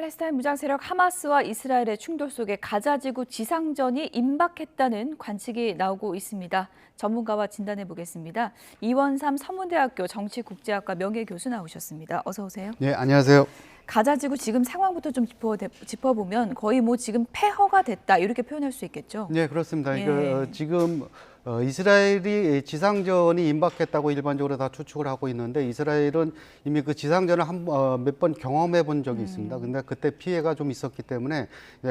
팔레스타인 무장 세력 하마스와 이스라엘의 충돌 속에 가자지구 지상전이 임박했다는 관측이 나오고 있습니다. 전문가와 진단해 보겠습니다. 이원삼 서문대학교 정치국제학과 명예교수 나오셨습니다. 어서 오세요. 네, 안녕하세요. 가자지구 지금 상황부터 좀 짚어보면 거의 뭐 지금 폐허가 됐다 이렇게 표현할 수 있겠죠? 네, 그렇습니다. 예. 지금 이스라엘이 지상전이 임박했다고 일반적으로 다 추측을 하고 있는데 이스라엘은 이미 그 지상전을 몇 번 경험해 본 적이 있습니다. 근데 그때 피해가 좀 있었기 때문에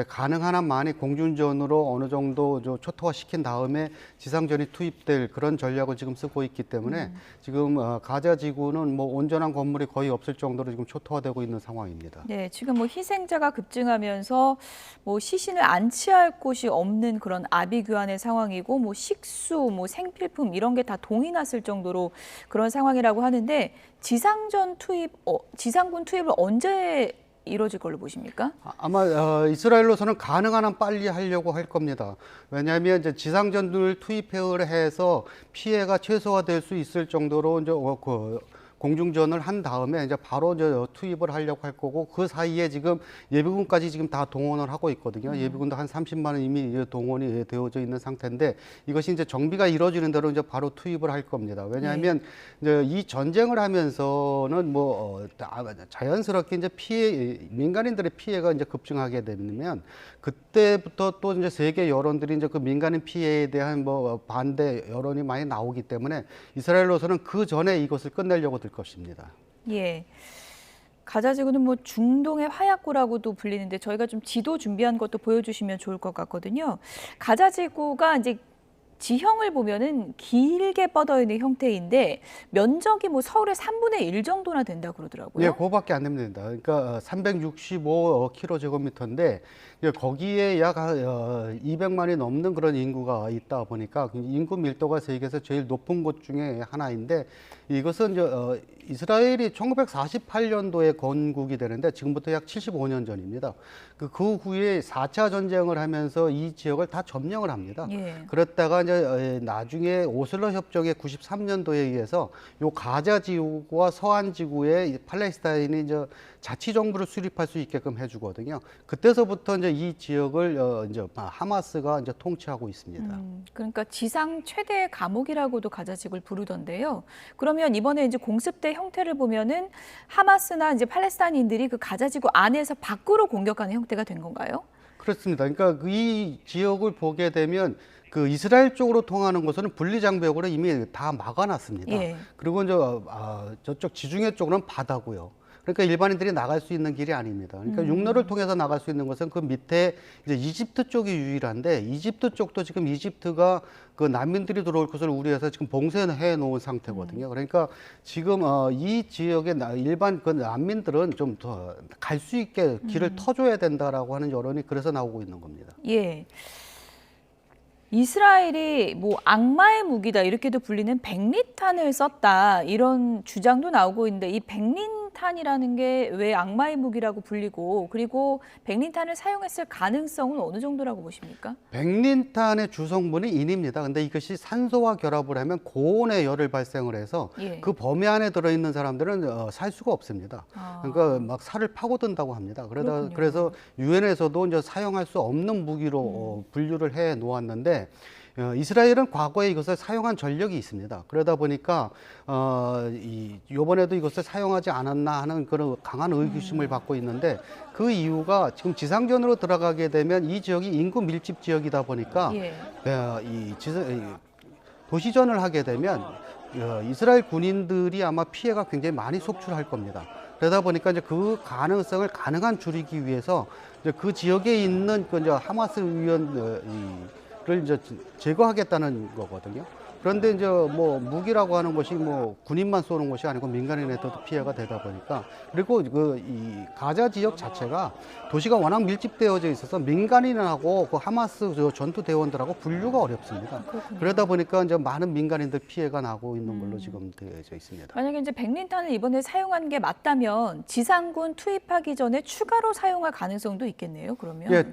가능한 한 많이 공중전으로 어느 정도 초토화 시킨 다음에 지상전이 투입될 그런 전략을 지금 쓰고 있기 때문에 지금 가자 지구는 뭐 온전한 건물이 거의 없을 정도로 지금 초토화되고 있는 상황입니다. 네, 지금 뭐 희생자가 급증하면서 뭐 시신을 안치할 곳이 없는 그런 아비규환의 상황이고 뭐 식수, 뭐 생필품 이런 게 다 동이 났을 정도로 그런 상황이라고 하는데 지상전 투입, 지상군 투입을 언제 이루어질 걸로 보십니까? 아마 이스라엘로서는 가능한 한 빨리 하려고 할 겁니다. 왜냐하면 이제 지상전을 투입해서 피해가 최소화될 수 있을 정도로 이제 공중전을 한 다음에 이제 바로 이제 투입을 하려고 할 거고 그 사이에 지금 예비군까지 지금 다 동원을 하고 있거든요. 예비군도 한 30만 원 이미 동원이 되어져 있는 상태인데 이것이 이제 정비가 이루어지는 대로 이제 바로 투입을 할 겁니다. 왜냐하면 이제 이 전쟁을 하면서는 자연스럽게 이제 민간인들의 피해가 이제 급증하게 되면 그때부터 또 이제 세계 여론들이 이제 그 민간인 피해에 대한 뭐 반대 여론이 많이 나오기 때문에 이스라엘로서는 그 전에 이것을 끝내려고 들 것입니다. 예. 가자지구는 뭐 중동의 화약고라고도 불리는데 저희가 좀 지도 준비한 것도 보여주시면 좋을 것 같거든요. 가자지구가 이제 지형을 보면은 길게 뻗어 있는 형태인데 면적이 뭐 서울의 3분의 1 정도나 된다 그러더라고요. 네, 그거밖에 안 됩니다. 그러니까 365km제곱미터인데 거기에 약 200만이 넘는 그런 인구가 있다 보니까 인구 밀도가 세계에서 제일 높은 곳 중에 하나인데 이것은 이제 이스라엘이 1948년도에 건국이 되는데 지금부터 약 75년 전입니다. 그 후에 4차 전쟁을 하면서 이 지역을 다 점령을 합니다. 예. 그랬다가 이제 나중에 오슬로 협정의 93년도에 의해서 요 가자 지구와 서한 지구에 팔레스타인이 이제 자치 정부를 수립할 수 있게끔 해주거든요. 그때서부터 이제 이 지역을 이제 하마스가 이제 통치하고 있습니다. 그러니까 지상 최대의 감옥이라고도 가자지구를 부르던데요. 그러면 이번에 이제 공습대 형태를 보면은 하마스나 이제 팔레스타인인들이 그 가자지구 안에서 밖으로 공격하는 형태가 된 건가요? 그렇습니다. 그러니까 이 지역을 보게 되면 그 이스라엘 쪽으로 통하는 곳은 분리장벽으로 이미 다 막아놨습니다. 예. 그리고 이제 저쪽 지중해 쪽으로는 바다고요. 그러니까 일반인들이 나갈 수 있는 길이 아닙니다. 그러니까 육로를 통해서 나갈 수 있는 것은 그 밑에 이제 이집트 쪽이 유일한데 이집트 쪽도 지금 이집트가 그 난민들이 들어올 것을 우려해서 지금 봉쇄해 놓은 상태거든요. 그러니까 지금 이 지역의 일반 그 난민들은 좀 더 갈 수 있게 길을 터줘야 된다라고 하는 여론이 그래서 나오고 있는 겁니다. 예. 이스라엘이 뭐 악마의 무기다 이렇게도 불리는 백리탄을 썼다 이런 주장도 나오고 있는데 이 백리탄이라는 게 왜 악마의 무기라고 불리고 그리고 백리탄을 사용했을 가능성은 어느 정도라고 보십니까? 백린탄의 주성분이 인입니다. 근데 이것이 산소와 결합을 하면 고온의 열을 발생을 해서 예. 그 범위 안에 들어있는 사람들은 살 수가 없습니다. 그러니까 막 살을 파고든다고 합니다. 그래서 유엔에서도 이제 사용할 수 없는 무기로 분류를 해 놓았는데 이스라엘은 과거에 이것을 사용한 전력이 있습니다. 그러다 보니까 이번에도 이것을 사용하지 않았나 하는 그런 강한 의구심을 받고 있는데 그 이유가 지금 지상전으로 들어가게 되면 이 지역이 인구 밀집 지역이다 보니까 도시전을 하게 되면 이스라엘 군인들이 아마 피해가 굉장히 많이 속출할 겁니다. 그러다 보니까 이제 그 가능성을 가능한 줄이기 위해서 이제 그 지역에 있는 그 이제 하마스 를 이제 제거하겠다는 거거든요. 그런데 이제 뭐 무기라고 하는 것이 뭐 군인만 쏘는 것이 아니고 민간인에도 피해가 되다 보니까 그리고 이 가자 지역 자체가 도시가 워낙 밀집되어져 있어서 민간인하고 그 하마스 전투 대원들하고 분류가 어렵습니다. 그렇군요. 그러다 보니까 이제 많은 민간인들 피해가 나고 있는 걸로 지금 되어져 있습니다. 만약에 이제 백린탄을 이번에 사용한 게 맞다면 지상군 투입하기 전에 추가로 사용할 가능성도 있겠네요. 그러면. 예.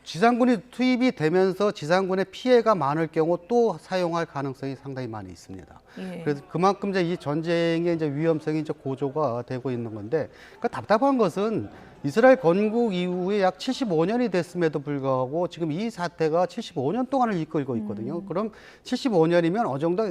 지상군이 투입이 되면서 지상군의 피해가 많을 경우 또 사용할 가능성이 상당히 많이 있습니다. 예. 그래서 그만큼 이제 이 전쟁의 이제 위험성이 이제 고조가 되고 있는 건데, 그러니까 답답한 것은 이스라엘 건국 이후에 약 75년이 됐음에도 불구하고 지금 이 사태가 75년 동안을 이끌고 있거든요. 그럼 75년이면 어느 정도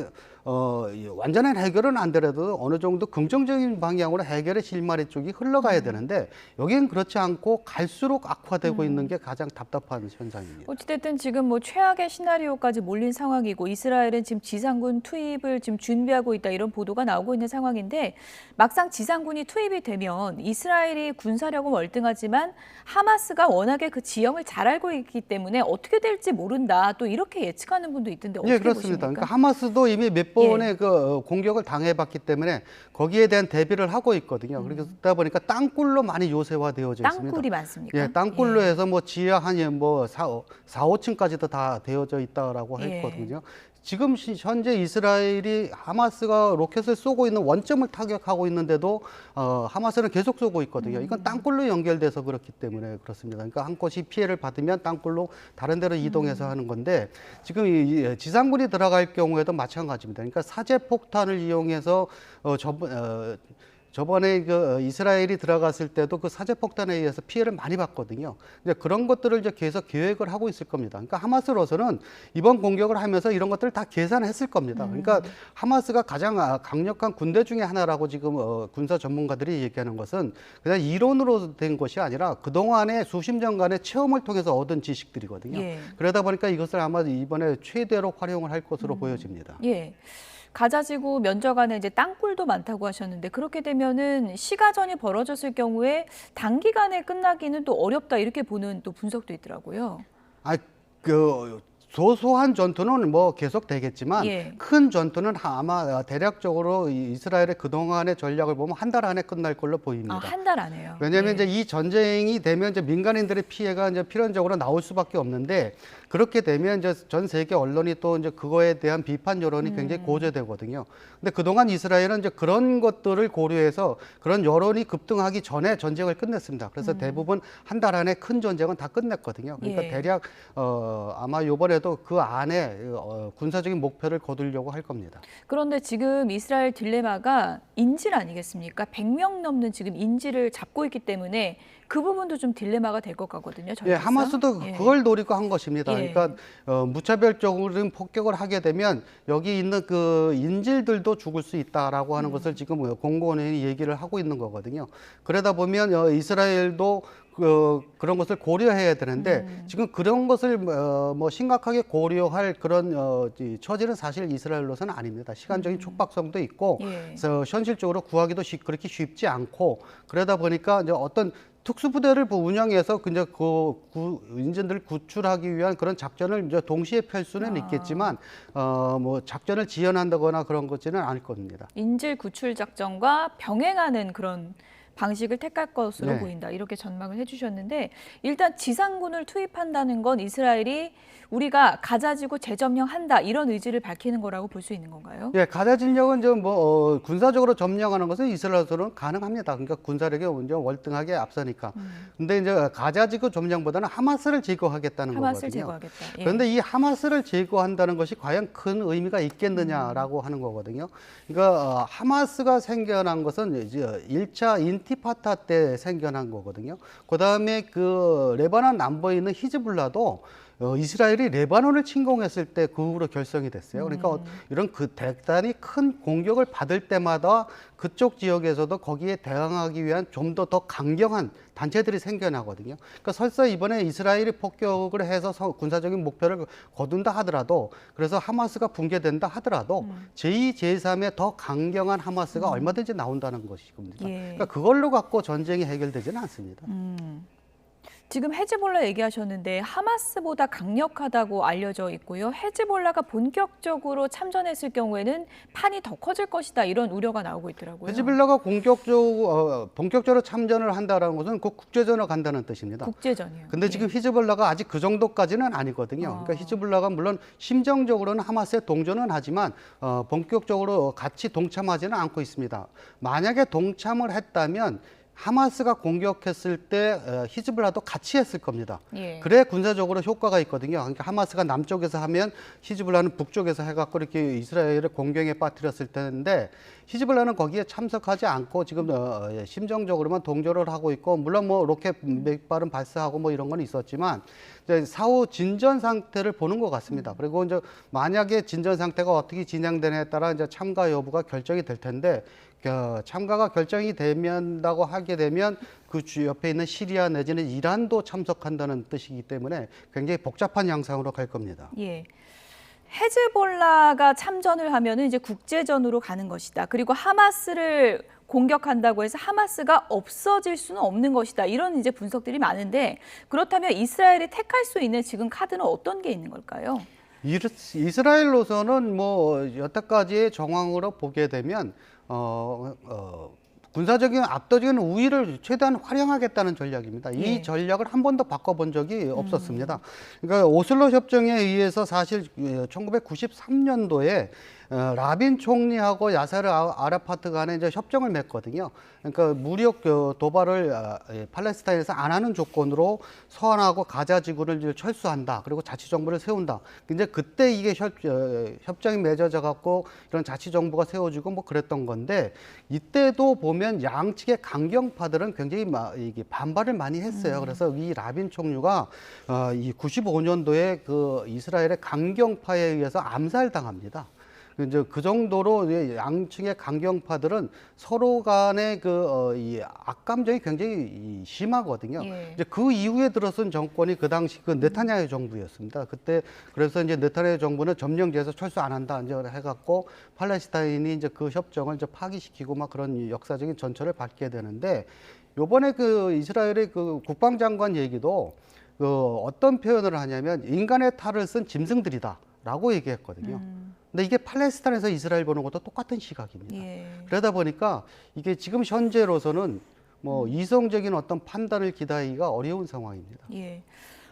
완전한 해결은 안 되더라도 어느 정도 긍정적인 방향으로 해결의 실마리 쪽이 흘러가야 되는데 여기는 그렇지 않고 갈수록 악화되고 있는 게 가장 답답한 현상입니다. 어찌됐든 지금 뭐 최악의 시나리오까지 몰린 상황이고 이스라엘은 지금 지상군 투입을 지금 준비하고 있다 이런 보도가 나오고 있는 상황인데 막상 지상군이 투입이 되면 이스라엘이 군사력은 월등하지만 하마스가 워낙에 그 지형을 잘 알고 있기 때문에 어떻게 될지 모른다 또 이렇게 예측하는 분도 있던데 어떻게 예, 그렇습니다. 보십니까? 그러니까 하마스도 이미 몇 번의 그 공격을 당해봤기 때문에 거기에 대한 대비를 하고 있거든요. 그러다 보니까 땅굴로 많이 요새화되어져 있습니다. 땅굴이 많습니까? 예, 땅굴로 해서 뭐 지하 한 4, 5층까지도 다 되어져 있다라고 예. 했거든요. 지금 현재 이스라엘이 하마스가 로켓을 쏘고 있는 원점을 타격하고 있는데도 하마스는 계속 쏘고 있거든요. 이건 땅굴로 연결돼서 그렇기 때문에 그렇습니다. 그러니까 한 곳이 피해를 받으면 땅굴로 다른 데로 이동해서 하는 건데 지금 이 지상군이 들어갈 경우에도 마찬가지입니다. 그러니까 사제 폭탄을 이용해서 저번에 그 이스라엘이 들어갔을 때도 그 사제 폭탄에 의해서 피해를 많이 봤거든요. 이제 그런 것들을 이제 계속 계획을 하고 있을 겁니다. 그러니까 하마스로서는 이번 공격을 하면서 이런 것들을 다 계산했을 겁니다. 그러니까 하마스가 가장 강력한 군대 중에 하나라고 지금 군사 전문가들이 얘기하는 것은 그냥 이론으로 된 것이 아니라 그동안의 수십 년간의 체험을 통해서 얻은 지식들이거든요. 예. 그러다 보니까 이것을 아마 이번에 최대로 활용을 할 것으로 보여집니다. 예. 가자지구 면적 안에 이제 땅굴도 많다고 하셨는데 그렇게 되면은 시가전이 벌어졌을 경우에 단기간에 끝나기는 또 어렵다 이렇게 보는 또 분석도 있더라고요. 소소한 전투는 뭐 계속 되겠지만 예. 큰 전투는 아마 대략적으로 이스라엘의 그동안의 전략을 보면 한 달 안에 끝날 걸로 보입니다. 한 달 안에요. 왜냐하면 예. 이제 이 전쟁이 되면 이제 민간인들의 피해가 이제 필연적으로 나올 수밖에 없는데 그렇게 되면 이제 전 세계 언론이 또 이제 그거에 대한 비판 여론이 굉장히 고조되거든요. 근데 그동안 이스라엘은 이제 그런 것들을 고려해서 그런 여론이 급등하기 전에 전쟁을 끝냈습니다. 그래서 대부분 한 달 안에 큰 전쟁은 다 끝냈거든요. 그러니까 예. 대략 아마 이번에도 그 안에 군사적인 목표를 거두려고 할 겁니다. 그런데 지금 이스라엘 딜레마가 인질 아니겠습니까? 100명 넘는 지금 인질을 잡고 있기 때문에 그 부분도 좀 딜레마가 될 것 같거든요. 예, 전략상. 하마스도 예. 그걸 노리고 한 것입니다. 예. 그러니까 무차별적으로 폭격을 하게 되면 여기 있는 그 인질들도 죽을 수 있다라고 하는 것을 지금 공공연히 얘기를 하고 있는 거거든요. 그러다 보면 이스라엘도 그런 것을 고려해야 되는데 지금 그런 것을 뭐 심각하게 고려할 그런 처지는 사실 이스라엘로서는 아닙니다. 시간적인 촉박성도 있고 예. 그래서 현실적으로 구하기도 그렇게 쉽지 않고 그러다 보니까 이제 어떤 특수부대를 운영해서 이제 인질들을 구출하기 위한 그런 작전을 이제 동시에 펼 수는 있겠지만 뭐 작전을 지연한다거나 그런 것지는 않을 겁니다. 인질 구출 작전과 병행하는 그런 방식을 택할 것으로 네. 보인다. 이렇게 전망을 해주셨는데 일단 지상군을 투입한다는 건 이스라엘이 우리가 가자지구 재점령한다 이런 의지를 밝히는 거라고 볼 수 있는 건가요? 예, 가자 진영은 좀 군사적으로 점령하는 것은 이스라엘로서는 가능합니다. 그러니까 군사력이 완전 월등하게 앞서니까. 근데 이제 가자지구 점령보다는 하마스를 제거하겠다는 하마스를 거거든요. 제거하겠다. 예. 그런데 이 하마스를 제거한다는 것이 과연 큰 의미가 있겠느냐라고 하는 거거든요. 그러니까 하마스가 생겨난 것은 이제 1차 인티파타 때 생겨난 거거든요. 그다음에 그 레바논 남부에 있는 히즈볼라도 이스라엘이 레바논을 침공했을 때 그 후로 결성이 됐어요. 그러니까 이런 그 대단히 큰 공격을 받을 때마다 그쪽 지역에서도 거기에 대항하기 위한 좀 더 강경한 단체들이 생겨나거든요. 그러니까 설사 이번에 이스라엘이 폭격을 해서 군사적인 목표를 거둔다 하더라도 그래서 하마스가 붕괴된다 하더라도 제2, 제3의 더 강경한 하마스가 얼마든지 나온다는 것이겁니다. 예. 그러니까 그걸로 갖고 전쟁이 해결되지는 않습니다. 지금 헤즈볼라 얘기하셨는데 하마스보다 강력하다고 알려져 있고요. 헤즈볼라가 본격적으로 참전했을 경우에는 판이 더 커질 것이다 이런 우려가 나오고 있더라고요. 헤즈볼라가 본격적으로 참전을 한다는 것은 곧 국제전으로 간다는 뜻입니다. 국제전이요. 근데 지금 히즈볼라가 아직 그 정도까지는 아니거든요. 그러니까 히즈볼라가 물론 심정적으로는 하마스에 동조는 하지만 본격적으로 같이 동참하지는 않고 있습니다. 만약에 동참을 했다면 하마스가 공격했을 때 히즈볼라도 같이 했을 겁니다. 예. 그래 군사적으로 효과가 있거든요. 그러니까 하마스가 남쪽에서 하면 히즈볼라는 북쪽에서 해갖고 이렇게 이스라엘을 공경에 빠뜨렸을 텐데 히즈볼라는 거기에 참석하지 않고 지금 심정적으로만 동조를 하고 있고 물론 뭐 로켓 몇 발은 발사하고 뭐 이런 건 있었지만 이제 사후 진전 상태를 보는 것 같습니다. 그리고 이제 만약에 진전 상태가 어떻게 진행되느냐에 따라 이제 참가 여부가 결정이 될 텐데 참가가 결정이 된다고 하게 되면 그 옆에 있는 시리아 내지는 이란도 참석한다는 뜻이기 때문에 굉장히 복잡한 양상으로 갈 겁니다. 예. 헤즈볼라가 참전을 하면은 이제 국제전으로 가는 것이다. 그리고 하마스를 공격한다고 해서 하마스가 없어질 수는 없는 것이다. 이런 이제 분석들이 많은데 그렇다면 이스라엘이 택할 수 있는 지금 카드는 어떤 게 있는 걸까요? 이스라엘로서는 뭐 여태까지의 정황으로 보게 되면 군사적인 압도적인 우위를 최대한 활용하겠다는 전략입니다. 예. 이 전략을 한 번도 바꿔본 적이 없었습니다. 그러니까 오슬로 협정에 의해서 사실 1993년도에 라빈 총리하고 야세르 아라파트 간에 이제 협정을 맺거든요. 그러니까 무력 도발을 팔레스타인에서 안 하는 조건으로 서안하고 가자 지구를 이제 철수한다. 그리고 자치 정부를 세운다. 이제 그때 이게 협정이 맺어져 갖고 이런 자치 정부가 세워지고 뭐 그랬던 건데 이때도 보면 양측의 강경파들은 굉장히 이게 반발을 많이 했어요. 그래서 이 라빈 총리가 이 95년도에 그 이스라엘의 강경파에 의해서 암살당합니다. 이제 그 정도로 양측의 강경파들은 서로 간의 이 악감정이 굉장히 심하거든요. 예. 이제 그 이후에 들어선 정권이 그 당시 그 네타냐후 정부였습니다. 그때 그래서 이제 네타냐후 정부는 점령지에서 철수 안 한다 이제 해갖고 팔레스타인이 이제 그 협정을 이제 파기시키고 막 그런 역사적인 전철을 밟게 되는데 요번에 그 이스라엘의 그 국방장관 얘기도 그 어떤 표현을 하냐면 인간의 탈을 쓴 짐승들이다라고 얘기했거든요. 근데 이게 팔레스타인에서 이스라엘 보는 것도 똑같은 시각입니다. 예. 그러다 보니까 이게 지금 현재로서는 뭐 이성적인 어떤 판단을 기다리기가 어려운 상황입니다. 예.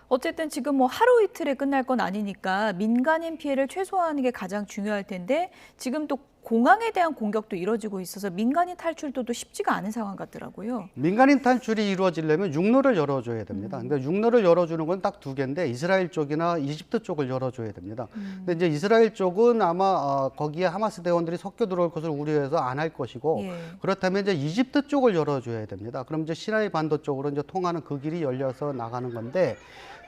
어쨌든 지금 뭐 하루 이틀에 끝날 건 아니니까 민간인 피해를 최소화하는 게 가장 중요할 텐데 지금 또 공항에 대한 공격도 이뤄지고 있어서 민간인 탈출도 쉽지가 않은 상황 같더라고요. 민간인 탈출이 이루어지려면 육로를 열어줘야 됩니다. 근데 육로를 열어주는 건 딱 두 개인데 이스라엘 쪽이나 이집트 쪽을 열어줘야 됩니다. 근데 이제 이스라엘 쪽은 아마 거기에 하마스 대원들이 섞여 들어올 것을 우려해서 안 할 것이고 예. 그렇다면 이제 이집트 쪽을 열어줘야 됩니다. 그럼 이제 시나이 반도 쪽으로 이제 통하는 그 길이 열려서 나가는 건데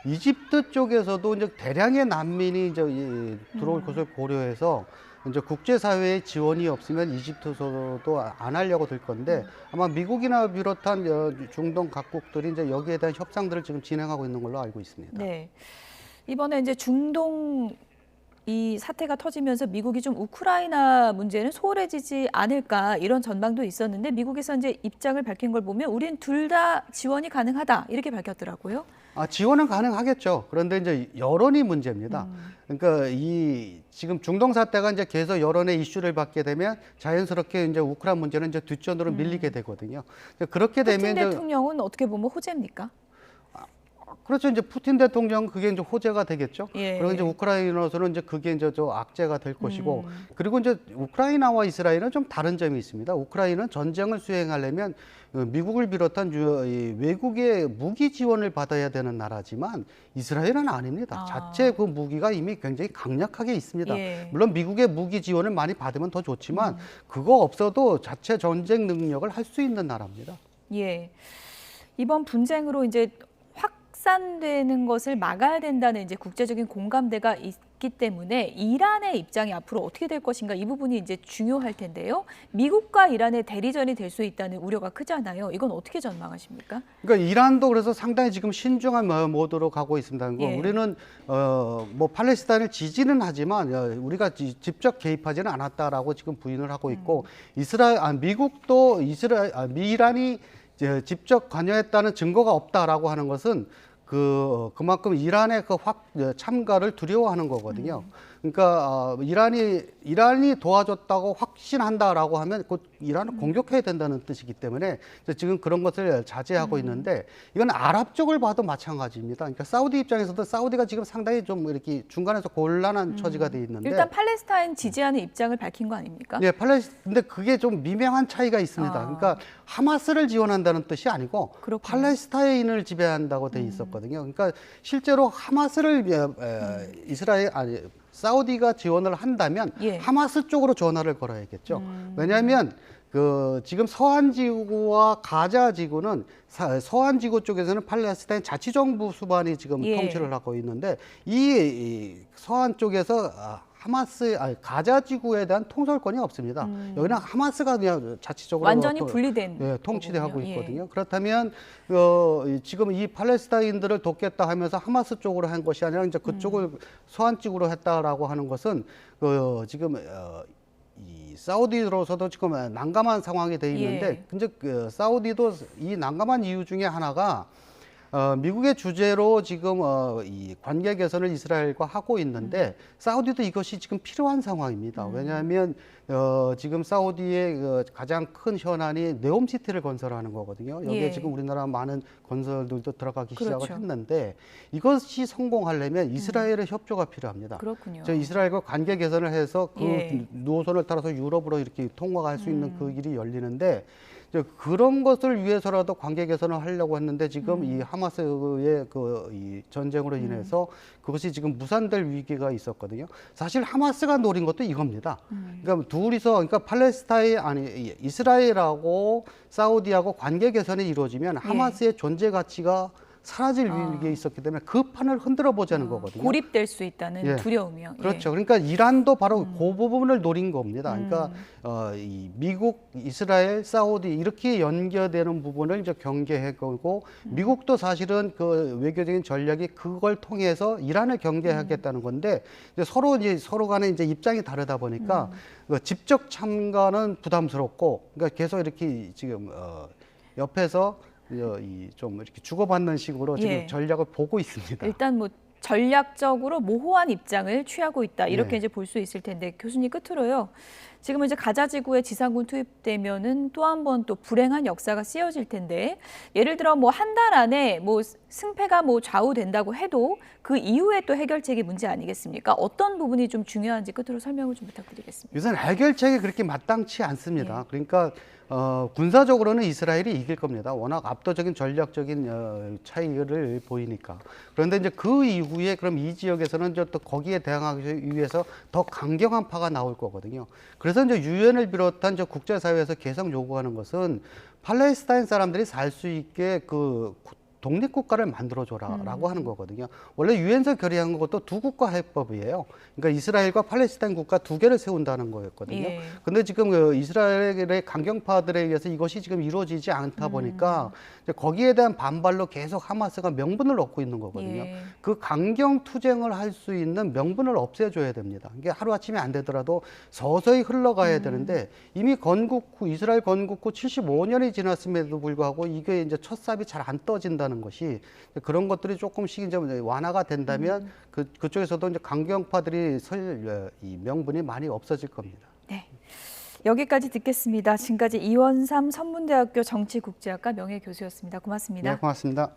이집트 쪽에서도 이제 대량의 난민이 이제 들어올 것을 고려해서 이제 국제사회의 지원이 없으면 이집트에서도 안 하려고 될 건데 아마 미국이나 비롯한 중동 각국들이 이제 여기에 대한 협상들을 지금 진행하고 있는 걸로 알고 있습니다. 네. 이번에 이제 중동 이 사태가 터지면서 미국이 좀 우크라이나 문제는 소홀해지지 않을까 이런 전망도 있었는데 미국에서 이제 입장을 밝힌 걸 보면 우린 둘 다 지원이 가능하다 이렇게 밝혔더라고요. 지원은 가능하겠죠. 그런데 이제 여론이 문제입니다. 그러니까 이 지금 중동 사태가 이제 계속 여론의 이슈를 받게 되면 자연스럽게 이제 우크라이나 문제는 이제 뒷전으로 밀리게 되거든요. 그렇게 되면 푸틴 대통령은 어떻게 보면 호재입니까? 그렇죠. 이제 푸틴 대통령 그게 이제 호재가 되겠죠. 예. 그리고 이제 우크라이나로서는 이제 그게 이제 저 악재가 될 것이고, 그리고 이제 우크라이나와 이스라엘은 좀 다른 점이 있습니다. 우크라이나는 전쟁을 수행하려면 미국을 비롯한 이 외국의 무기 지원을 받아야 되는 나라지만 이스라엘은 아닙니다. 자체 그 무기가 이미 굉장히 강력하게 있습니다. 예. 물론 미국의 무기 지원을 많이 받으면 더 좋지만 그거 없어도 자체 전쟁 능력을 할 수 있는 나라입니다. 예. 이번 분쟁으로 이제 확산되는 것을 막아야 된다는 이제 국제적인 공감대가 있기 때문에 이란의 입장이 앞으로 어떻게 될 것인가 이 부분이 이제 중요할 텐데요. 미국과 이란의 대리전이 될 수 있다는 우려가 크잖아요. 이건 어떻게 전망하십니까? 그러니까 이란도 그래서 상당히 지금 신중한 모드로 가고 있습니다. 예. 우리는 뭐 팔레스타인을 지지는 하지만 우리가 직접 개입하지는 않았다라고 지금 부인을 하고 있고 미국도 미이란이 직접 관여했다는 증거가 없다라고 하는 것은 그만큼 이란의 참가를 두려워하는 거거든요. 그러니까 이란이 도와줬다고 확신한다라고 하면 곧 이란을 공격해야 된다는 뜻이기 때문에 지금 그런 것을 자제하고 있는데 이건 아랍 쪽을 봐도 마찬가지입니다. 그러니까 사우디 입장에서도 사우디가 지금 상당히 좀 이렇게 중간에서 곤란한 처지가 돼 있는데 일단 팔레스타인 지지하는 입장을 밝힌 거 아닙니까? 예, 근데 그게 좀 미묘한 차이가 있습니다. 그러니까 하마스를 지원한다는 뜻이 아니고 그렇군요. 팔레스타인을 지배한다고 돼 있었거든요. 그러니까 실제로 하마스를 사우디가 지원을 한다면 예. 하마스 쪽으로 전화를 걸어야겠죠. 왜냐하면 지금 서한 지구와 가자 지구는 서한 지구 쪽에서는 팔레스타인 자치정부 수반이 지금 예. 통치를 하고 있는데 이 서한 쪽에서 가자 지구에 대한 통솔권이 없습니다. 여기는 하마스가 그냥 자치적으로 완전히 분리된 통치하고 거군요. 있거든요. 그렇다면 지금 이 팔레스타인들을 돕겠다 하면서 하마스 쪽으로 한 것이 아니라 이제 그쪽을 서한 쪽으로 했다라고 하는 것은 지금 이 사우디로서도 지금 난감한 상황이 돼 있는데, 예. 근데 사우디도 이 난감한 이유 중에 하나가 미국의 주재로 지금 이 관계 개선을 이스라엘과 하고 있는데 사우디도 이것이 지금 필요한 상황입니다. 왜냐하면 지금 사우디의 가장 큰 현안이 네옴시티를 건설하는 거거든요. 여기에 예. 지금 우리나라 많은 건설들도 들어가기 그렇죠. 시작을 했는데 이것이 성공하려면 이스라엘의 협조가 필요합니다. 그렇군요. 이스라엘과 관계 개선을 해서 그 예. 노선을 따라서 유럽으로 이렇게 통과할 수 있는 그 길이 열리는데 그런 것을 위해서라도 관계 개선을 하려고 했는데 지금 이 하마스의 이 전쟁으로 인해서 그것이 지금 무산될 위기가 있었거든요. 사실 하마스가 노린 것도 이겁니다. 그러니까 그러니까 이스라엘하고 사우디하고 관계 개선이 이루어지면 하마스의 존재 가치가 사라질 위기에 있었기 때문에 그 판을 흔들어 보자는 거거든요. 고립될 수 있다는 예. 두려움이요. 그렇죠. 그러니까 이란도 바로 그 부분을 노린 겁니다. 그러니까 이 미국, 이스라엘, 사우디 이렇게 연계되는 부분을 이제 경계해보고 미국도 사실은 그 외교적인 전략이 그걸 통해서 이란을 경계하겠다는 건데 이제 서로 간에 이제 입장이 다르다 보니까 직접 참가는 부담스럽고 그러니까 계속 이렇게 지금 옆에서 좀 이렇게 주고받는 식으로 지금 예. 전략을 보고 있습니다. 일단 뭐 전략적으로 모호한 입장을 취하고 있다 이렇게 네. 이제 볼 수 있을 텐데 교수님 끝으로요. 지금은 이제 가자 지구에 지상군 투입되면은 또 한 번 또 불행한 역사가 쓰여질 텐데 예를 들어 뭐 한 달 안에 뭐 승패가 뭐 좌우된다고 해도 그 이후에 또 해결책이 문제 아니겠습니까? 어떤 부분이 좀 중요한지 끝으로 설명을 좀 부탁드리겠습니다. 우선 해결책이 그렇게 마땅치 않습니다. 그러니까 군사적으로는 이스라엘이 이길 겁니다. 워낙 압도적인 전략적인 차이를 보이니까. 그런데 이제 그 이후에 그럼 이 지역에서는 이제 또 거기에 대항하기 위해서 더 강경한 파가 나올 거거든요. 그래서 이제 유엔을 비롯한 저 국제사회에서 계속 요구하는 것은 팔레스타인 사람들이 살 수 있게 독립국가를 만들어줘라라고 하는 거거든요. 원래 유엔에서 결의한 것도 두 국가 해법이에요. 그러니까 이스라엘과 팔레스타인 국가 두 개를 세운다는 거였거든요. 예. 근데 지금 이스라엘의 강경파들에 의해서 이것이 지금 이루어지지 않다 보니까 이제 거기에 대한 반발로 계속 하마스가 명분을 얻고 있는 거거든요. 예. 그 강경 투쟁을 할 수 있는 명분을 없애줘야 됩니다. 이게 하루아침에 안 되더라도 서서히 흘러가야 되는데 이미 이스라엘 건국 후 75년이 지났음에도 불구하고 이게 이제 첫삽이 잘 안 떠진다는 것이 그런 것들이 조금씩 이제 완화가 된다면 그쪽에서도 이제 강경파들이 이 명분이 많이 없어질 겁니다. 네. 여기까지 듣겠습니다. 지금까지 이원삼 선문대학교 정치국제학과 명예교수였습니다. 고맙습니다. 네, 고맙습니다.